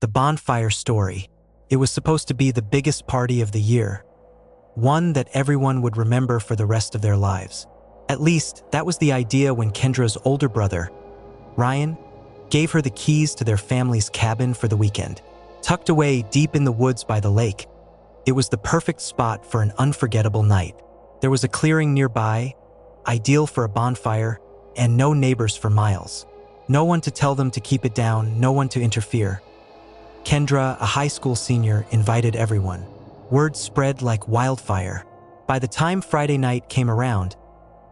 The bonfire story. It was supposed to be the biggest party of the year, one that everyone would remember for the rest of their lives. At least, that was the idea when Kendra's older brother, Ryan, gave her the keys to their family's cabin for the weekend. Tucked away deep in the woods by the lake, it was the perfect spot for an unforgettable night. There was a clearing nearby, ideal for a bonfire, and no neighbors for miles. No one to tell them to keep it down, no one to interfere. Kendra, a high school senior, invited everyone. Word spread like wildfire. By the time Friday night came around,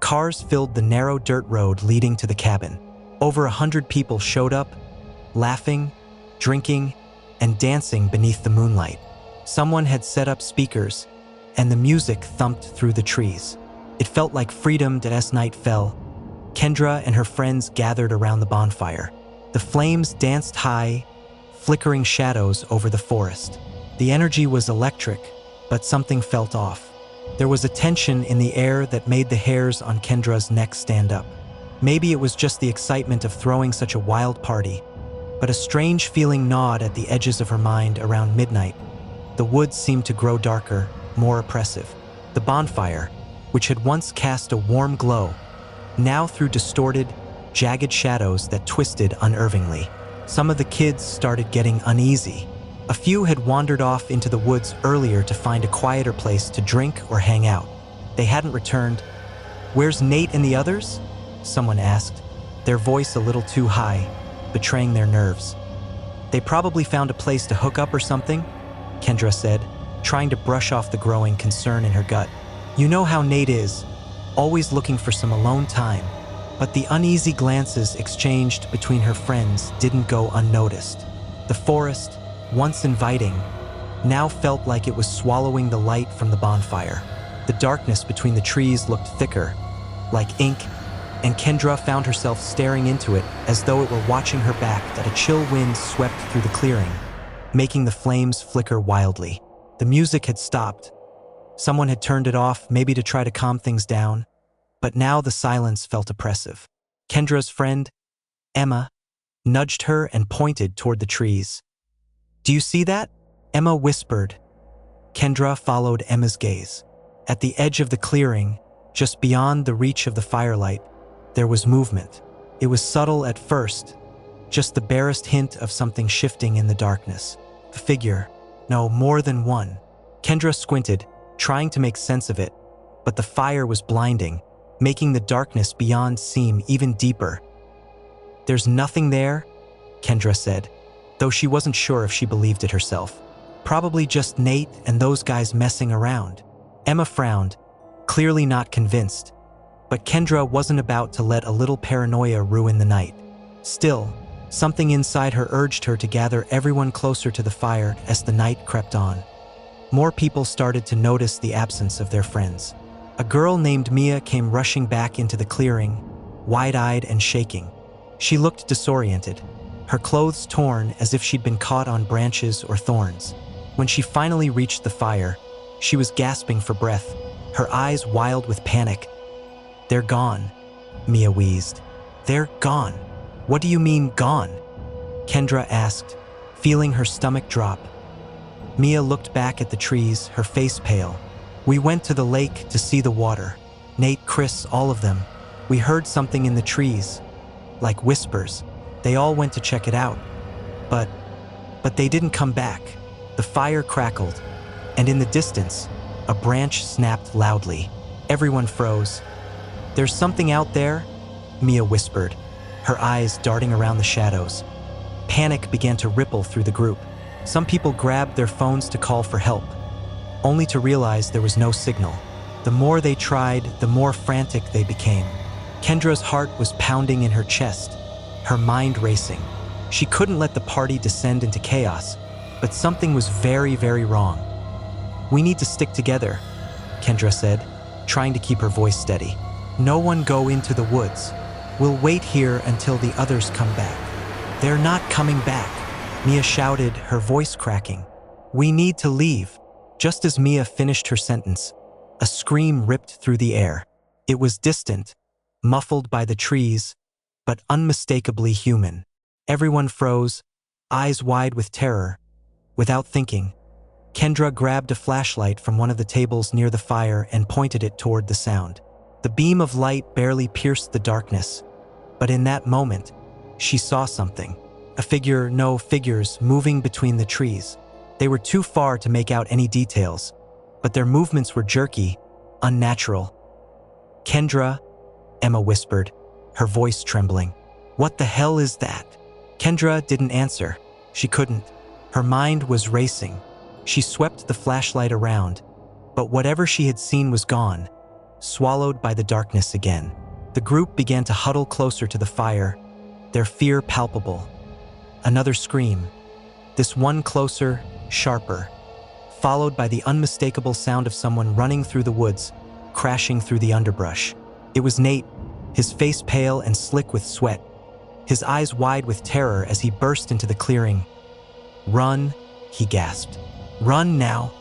cars filled the narrow dirt road leading to the cabin. Over 100 people showed up, laughing, drinking, and dancing beneath the moonlight. Someone had set up speakers, and the music thumped through the trees. It felt like freedom as night fell. Kendra and her friends gathered around the bonfire. The flames danced high, flickering shadows over the forest. The energy was electric, but something felt off. There was a tension in the air that made the hairs on Kendra's neck stand up. Maybe it was just the excitement of throwing such a wild party, but a strange feeling gnawed at the edges of her mind around midnight. The woods seemed to grow darker, more oppressive. The bonfire, which had once cast a warm glow, now threw distorted, jagged shadows that twisted unnervingly. Some of the kids started getting uneasy. A few had wandered off into the woods earlier to find a quieter place to drink or hang out. They hadn't returned. "Where's Nate and the others?" someone asked, their voice a little too high, betraying their nerves. "They probably found a place to hook up or something," Kendra said, trying to brush off the growing concern in her gut. "You know how Nate is, always looking for some alone time." But the uneasy glances exchanged between her friends didn't go unnoticed. The forest, once inviting, now felt like it was swallowing the light from the bonfire. The darkness between the trees looked thicker, like ink, and Kendra found herself staring into it as though it were watching her back. That a chill wind swept through the clearing, making the flames flicker wildly. The music had stopped. Someone had turned it off, maybe to try to calm things down, but now the silence felt oppressive. Kendra's friend, Emma, nudged her and pointed toward the trees. "Do you see that?" Emma whispered. Kendra followed Emma's gaze. At the edge of the clearing, just beyond the reach of the firelight, there was movement. It was subtle at first, just the barest hint of something shifting in the darkness. A figure, no, more than one. Kendra squinted, trying to make sense of it, but the fire was blinding, making the darkness beyond seem even deeper. "There's nothing there," Kendra said, though she wasn't sure if she believed it herself. "Probably just Nate and those guys messing around." Emma frowned, clearly not convinced, but Kendra wasn't about to let a little paranoia ruin the night. Still, something inside her urged her to gather everyone closer to the fire as the night crept on. More people started to notice the absence of their friends. A girl named Mia came rushing back into the clearing, wide-eyed and shaking. She looked disoriented, her clothes torn as if she'd been caught on branches or thorns. When she finally reached the fire, she was gasping for breath, her eyes wild with panic. "They're gone," Mia wheezed. "They're gone." "What do you mean, gone?" Kendra asked, feeling her stomach drop. Mia looked back at the trees, her face pale. "We went to the lake to see the water. Nate, Chris, all of them. We heard something in the trees, like whispers. They all went to check it out. But they didn't come back." The fire crackled, and in the distance, a branch snapped loudly. Everyone froze. "There's something out there," Mia whispered, her eyes darting around the shadows. Panic began to ripple through the group. Some people grabbed their phones to call for help, only to realize there was no signal. The more they tried, the more frantic they became. Kendra's heart was pounding in her chest, her mind racing. She couldn't let the party descend into chaos, but something was very, very wrong. "We need to stick together," Kendra said, trying to keep her voice steady. "No one go into the woods. We'll wait here until the others come back." "They're not coming back," Mia shouted, her voice cracking. "We need to leave." Just as Mia finished her sentence, a scream ripped through the air. It was distant, muffled by the trees, but unmistakably human. Everyone froze, eyes wide with terror. Without thinking, Kendra grabbed a flashlight from one of the tables near the fire and pointed it toward the sound. The beam of light barely pierced the darkness, but in that moment, she saw something. A figure, no figures, moving between the trees. They were too far to make out any details, but their movements were jerky, unnatural. "Kendra," Emma whispered, her voice trembling. "What the hell is that?" Kendra didn't answer. She couldn't. Her mind was racing. She swept the flashlight around, but whatever she had seen was gone, swallowed by the darkness again. The group began to huddle closer to the fire, their fear palpable. Another scream, this one closer, sharper, followed by the unmistakable sound of someone running through the woods, crashing through the underbrush. It was Nate, his face pale and slick with sweat, his eyes wide with terror as he burst into the clearing. "Run," he gasped. "Run now."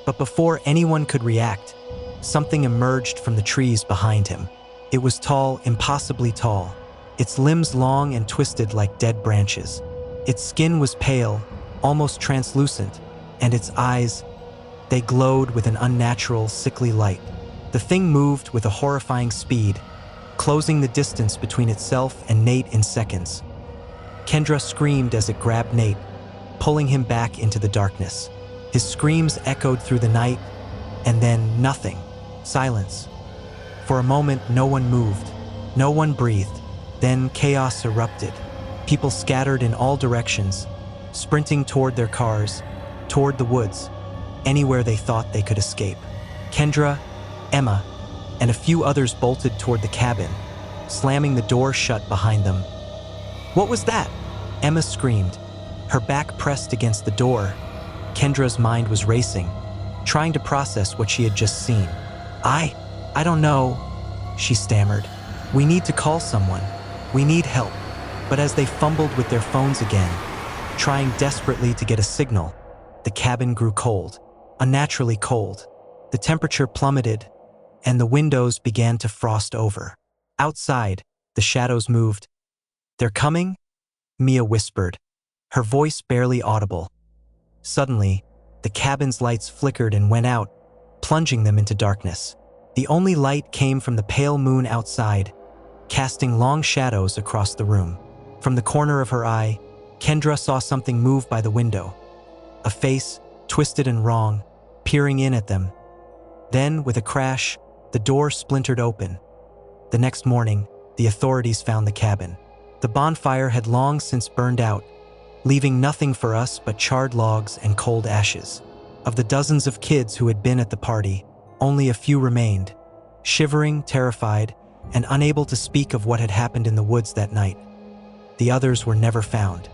But before anyone could react, something emerged from the trees behind him. It was tall, impossibly tall, its limbs long and twisted like dead branches. Its skin was pale, almost translucent, and its eyes, they glowed with an unnatural, sickly light. The thing moved with a horrifying speed, closing the distance between itself and Nate in seconds. Kendra screamed as it grabbed Nate, pulling him back into the darkness. His screams echoed through the night, and then nothing. Silence. For a moment, no one moved. No one breathed. Then chaos erupted. People scattered in all directions, sprinting toward their cars, toward the woods, anywhere they thought they could escape. Kendra, Emma, and a few others bolted toward the cabin, slamming the door shut behind them. "What was that?" Emma screamed, her back pressed against the door. Kendra's mind was racing, trying to process what she had just seen. I don't know," she stammered. "We need to call someone. We need help." But as they fumbled with their phones again, trying desperately to get a signal, the cabin grew cold, unnaturally cold. The temperature plummeted, and the windows began to frost over. Outside, the shadows moved. "They're coming?" Mia whispered, her voice barely audible. Suddenly, the cabin's lights flickered and went out, plunging them into darkness. The only light came from the pale moon outside, casting long shadows across the room. From the corner of her eye, Kendra saw something move by the window. A face, twisted and wrong, peering in at them. Then, with a crash, the door splintered open. The next morning, the authorities found the cabin. The bonfire had long since burned out, leaving nothing for us but charred logs and cold ashes. Of the dozens of kids who had been at the party, only a few remained, shivering, terrified, and unable to speak of what had happened in the woods that night. The others were never found.